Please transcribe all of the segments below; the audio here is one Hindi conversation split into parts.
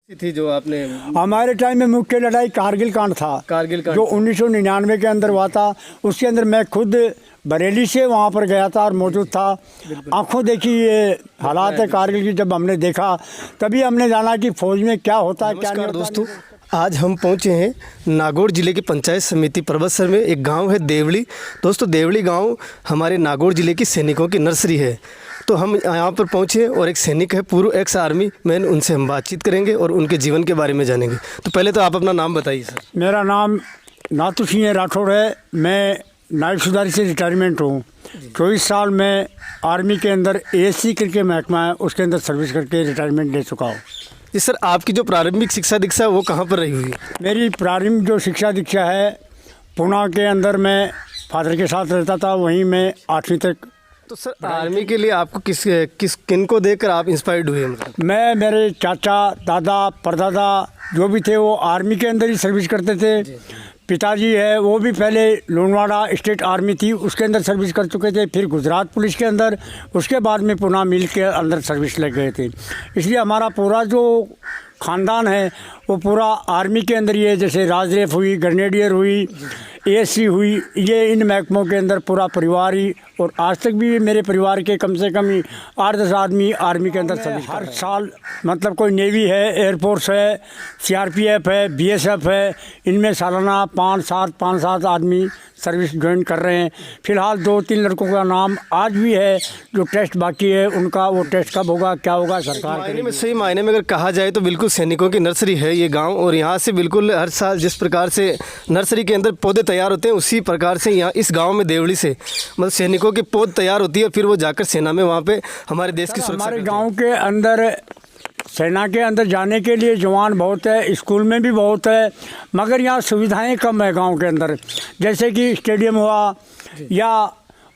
थी जो आपने? हमारे टाइम में मुख्य लड़ाई कारगिल कांड था। कारगिल कांड जो 1999 के अंदर हुआ था। उसके अंदर मैं खुद बरेली से वहाँ पर गया था और मौजूद था। आंखों देखी ये हालात है कारगिल की। जब हमने देखा तभी हमने जाना कि फौज में क्या होता है क्या नहीं होता। दोस्तों, आज हम पहुंचे हैं नागौर जिले की पंचायत समिति परबतसर में। एक गांव है देवली। दोस्तों, देवली गांव हमारे नागौर जिले की सैनिकों की नर्सरी है। तो हम यहाँ पर पहुँचे और एक सैनिक है, पूर्व एक्स आर्मी मैन, उनसे हम बातचीत करेंगे और उनके जीवन के बारे में जानेंगे। तो पहले तो आप अपना नाम बताइए सर। मेरा नाम नाथू सिंह राठौड़ है। मैं नायब सुधारी से रिटायरमेंट हूँ। 24 साल में आर्मी के अंदर ASC करके महकमा है, उसके अंदर सर्विस करके रिटायरमेंट ले चुका हूँ। जी सर, आपकी जो प्रारंभिक शिक्षा दीक्षा है वो कहाँ पर रही हुई? मेरी प्रारंभिक जो शिक्षा दीक्षा है पुणे के अंदर, मैं फादर के साथ रहता था, वहीं मैं 8वीं तक। तो सर, आर्मी के लिए आपको किन को देखकर आप इंस्पायर्ड हुए? मतलब मैं, मेरे चाचा, दादा, परदादा जो भी थे वो आर्मी के अंदर ही सर्विस करते थे। पिताजी है वो भी पहले लोनवाड़ा स्टेट आर्मी थी, उसके अंदर सर्विस कर चुके थे। फिर गुजरात पुलिस के अंदर, उसके बाद में पुणे मिल के अंदर सर्विस लग गए थे। इसलिए हमारा पूरा जो ख़ानदान है वो पूरा आर्मी के अंदर ही है। जैसे राजरेफ हुई, ग्रेनेडियर हुई, ASC हुई, ये इन महकमों के अंदर पूरा परिवार ही। और आज तक भी मेरे परिवार के कम से कम 8-10 आदमी आर्मी के अंदर सर्विस हर साल, मतलब कोई नेवी है, एयरफोर्स है, CRPF है, BSF है, इनमें सालाना 5-7 आदमी सर्विस ज्वाइन कर रहे हैं। फिलहाल 2-3 लड़कों का नाम आज भी है जो टेस्ट बाकी है उनका। वो टेस्ट कब होगा, क्या होगा, सरकार मायने में, सही मायने में अगर कहा जाए तो बिल्कुल सैनिकों की नर्सरी है ये गांव। और यहाँ से बिल्कुल हर साल जिस प्रकार से नर्सरी के अंदर पौधे तैयार होते हैं, उसी प्रकार से यहाँ इस गांव में देवली से मतलब सैनिकों के पौध तैयार होती है। फिर वो जाकर सेना में वहाँ पे हमारे देश की सुरक्षा। हमारे गाँव के अंदर सेना के अंदर जाने के लिए जवान बहुत है, स्कूल में भी बहुत है, मगर यहाँ सुविधाएं कम है गांव के अंदर। जैसे कि स्टेडियम हुआ या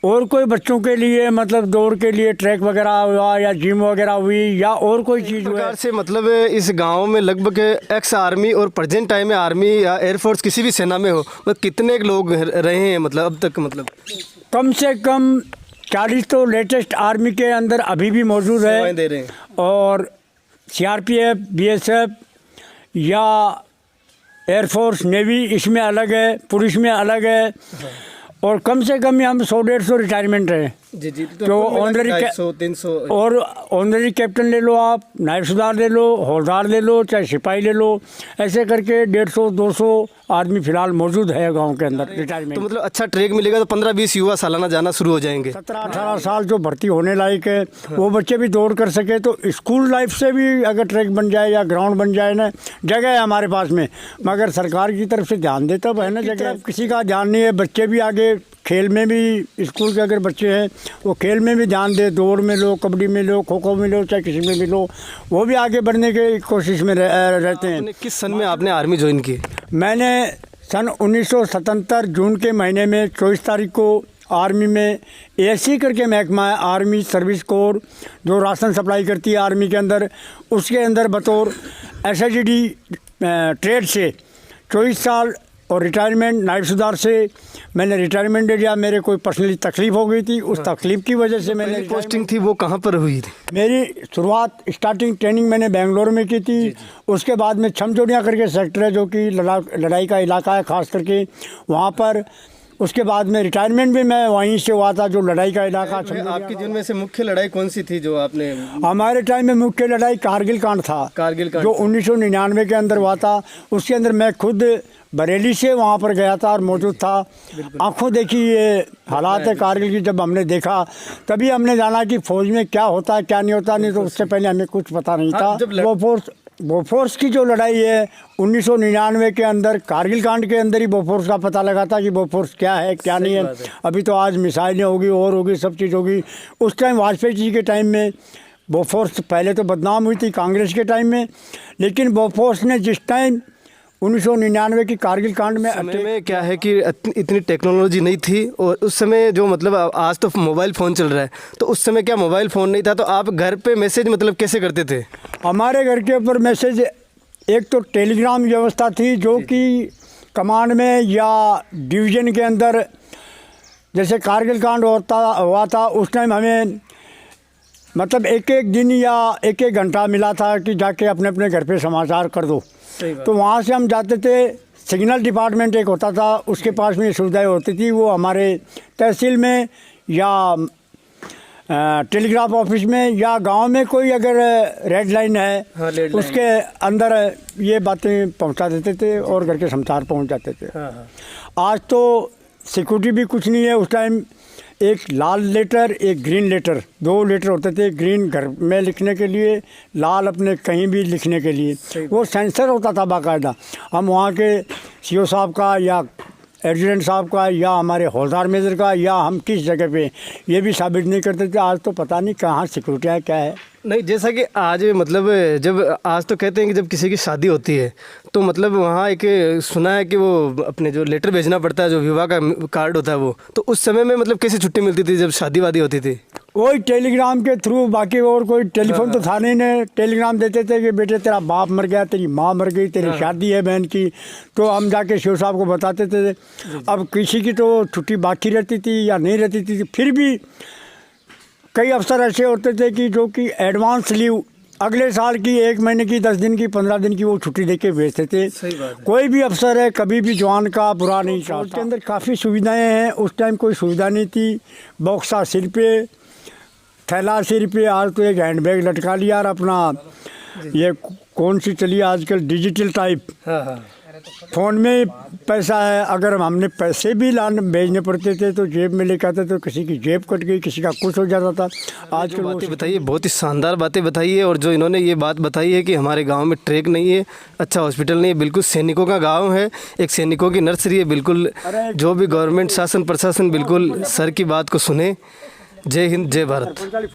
और कोई बच्चों के लिए, मतलब दौड़ के लिए ट्रैक वगैरह हुआ या जिम वगैरह हुई या और कोई चीज़ हुई से। मतलब इस गांव में लगभग एक्स आर्मी और प्रेजेंट टाइम में आर्मी या एयरफोर्स किसी भी सेना में हो, मतलब कितने लोग रहे हैं मतलब अब तक? मतलब कम से कम 40 तो लेटेस्ट आर्मी के अंदर अभी भी मौजूद है। दे रहे हैं। और CRPF, BSF या एयरफोर्स, नेवी इसमें अलग है, पुलिस में अलग है। और कम से कम हम 100-150 रिटायरमेंट है। जी जी। तो ऑनरी 300 और ऑनरी कैप्टन ले लो, आप नायब सुधार ले लो, हौलदार ले लो, चाहे सिपाही ले लो, ऐसे करके 150-200 आदमी फिलहाल मौजूद है गांव के अंदर रिटायरमेंट। तो मतलब अच्छा ट्रैक मिलेगा तो 15-20 युवा सालाना जाना शुरू हो जाएंगे। 17-18 साल जो भर्ती होने लायक है वो बच्चे भी दौड़ कर सके। तो स्कूल लाइफ से भी अगर ट्रैक बन जाए या ग्राउंड बन जाए ना, जगह है हमारे पास में, मगर सरकार की तरफ से ध्यान देता है ना जगह। किसी का ध्यान नहीं है। बच्चे भी आगे खेल में भी, स्कूल के अगर बच्चे हैं वो खेल में भी ध्यान दे, दौड़ में लो, कबड्डी में लो, खो खो में लो, चाहे किसी में भी लो, वो भी आगे बढ़ने के कोशिश में रहते हैं। किस सन में आपने आर्मी ज्वाइन की? मैंने सन 1977 जून के महीने में 24 तारीख को आर्मी में ASC करके महकमा है, आर्मी सर्विस कोर, जो राशन सप्लाई करती है आर्मी के अंदर, उसके अंदर बतौर SIGD ट्रेड से 24 साल और रिटायरमेंट नायब सुधार से मैंने रिटायरमेंट ले लिया। मेरे कोई पर्सनली तकलीफ हो गई थी, उस तकलीफ की वजह से मैंने पोस्टिंग थी वो कहाँ पर हुई थी? मेरी शुरुआत स्टार्टिंग ट्रेनिंग मैंने बेंगलोर में की थी। उसके बाद में छमचोड़िया करके सेक्टर है जो कि लड़ाई का इलाका है खास करके वहाँ पर। उसके बाद में रिटायरमेंट भी मैं वहीं से हुआ था, जो लड़ाई का इलाका। आपकी जीवन में से मुख्य लड़ाई कौन सी थी जो आपने? हमारे टाइम में मुख्य लड़ाई कारगिल कांड था। कारगिल कांड जो 1999 के अंदर हुआ था। उसके अंदर मैं खुद बरेली से वहाँ पर गया था और मौजूद था। आंखों देखी ये हालात है कारगिल की। जब हमने देखा तभी हमने जाना कि फ़ौज में क्या होता है क्या नहीं होता, नहीं तो उससे पहले हमें कुछ पता नहीं था। बोफोर्स की जो लड़ाई है 1999 के अंदर, कारगिल कांड के अंदर ही बोफोर्स का पता लगा था कि बोफोर्स क्या है क्या नहीं है। अभी तो आज मिसाइलें होगी और होगी, सब चीज़ होगी। उस टाइम वाजपेयी जी के टाइम में बोफोर्स पहले तो बदनाम हुई थी कांग्रेस के टाइम में, लेकिन बोफोर्स ने जिस टाइम 1999 की कारगिल कांड में क्या है कि इतनी टेक्नोलॉजी नहीं थी। और उस समय जो मतलब आज तो मोबाइल फ़ोन चल रहा है, तो उस समय क्या मोबाइल फ़ोन नहीं था? तो आप घर पे मैसेज मतलब कैसे करते थे? हमारे घर के ऊपर मैसेज, एक तो टेलीग्राम व्यवस्था थी जो कि कमांड में या डिवीज़न के अंदर, जैसे कारगिल कांड हुआ था उस टाइम हमें मतलब एक एक दिन या एक एक घंटा मिला था कि जाके अपने अपने घर पे समाचार कर दो। तो वहाँ से हम जाते थे, सिग्नल डिपार्टमेंट एक होता था, उसके पास में सुविधाएं होती थी। वो हमारे तहसील में या टेलीग्राफ ऑफिस में या गांव में कोई अगर रेड लाइन है, हाँ, रेड लाइन। उसके अंदर ये बातें पहुंचा देते थे और घर के समाचार पहुंच जाते थे। हाँ, हाँ। आज तो सिक्योरिटी भी कुछ नहीं है। उस टाइम एक लाल लेटर, एक ग्रीन लेटर, 2 लेटर होते थे। ग्रीन घर में लिखने के लिए, लाल अपने कहीं भी लिखने के लिए। वो सेंसर होता था बाकायदा। हम वहाँ के सीओ साहब का या एडजुटेंट साहब का या हमारे हौलदार मेजर का या हम किस जगह पे, ये भी साबित नहीं करते थे। आज तो पता नहीं कहाँ सिक्योरिटी है, क्या है। नहीं, जैसा कि आज मतलब जब आज तो कहते हैं कि जब किसी की शादी होती है तो मतलब वहाँ एक सुना है कि वो अपने जो लेटर भेजना पड़ता है, जो विवाह का कार्ड होता है वो, तो उस समय में मतलब कैसे छुट्टी मिलती थी जब शादी वादी होती थी? वही टेलीग्राम के थ्रू, बाकी और कोई टेलीफोन तो था नहीं। टेलीग्राम देते थे कि बेटे तेरा बाप मर गया, तेरी माँ मर गई, तेरी शादी है बहन की, तो हम जाके शिव साहब को बताते थे। अब किसी की तो छुट्टी बाकी रहती थी या नहीं रहती थी, फिर भी कई अफसर ऐसे होते थे कि जो कि एडवांस लीव अगले साल की 1 महीने की, 10 दिन की, 15 दिन की वो छुट्टी दे के भेजते थे। सही बात है। कोई भी अफसर है कभी भी जवान का बुरा नहीं चाहता। उसके अंदर काफ़ी सुविधाएं हैं। उस टाइम कोई सुविधा नहीं थी। बॉक्सा सिर पे, थैला सिर पे, आज तो एक हैंडबैग लटका लिया और अपना ये कौन सी चली आजकल डिजिटल टाइप, हाँ, हाँ। फ़ोन में पैसा है। अगर हमने पैसे भी लाने भेजने पड़ते थे तो जेब में लेकर आते, तो किसी की जेब कट गई, किसी का कुछ हो जाता था। आज जो बातें बताइए, बहुत ही शानदार बातें बताई है। और जो इन्होंने ये बात बताई है कि हमारे गांव में ट्रैक नहीं है, अच्छा हॉस्पिटल नहीं है, बिल्कुल सैनिकों का गांव है, एक सैनिकों की नर्सरी है। बिल्कुल जो भी गवर्नमेंट शासन प्रशासन बिल्कुल सर की बात को सुने। जय हिंद, जय भारत।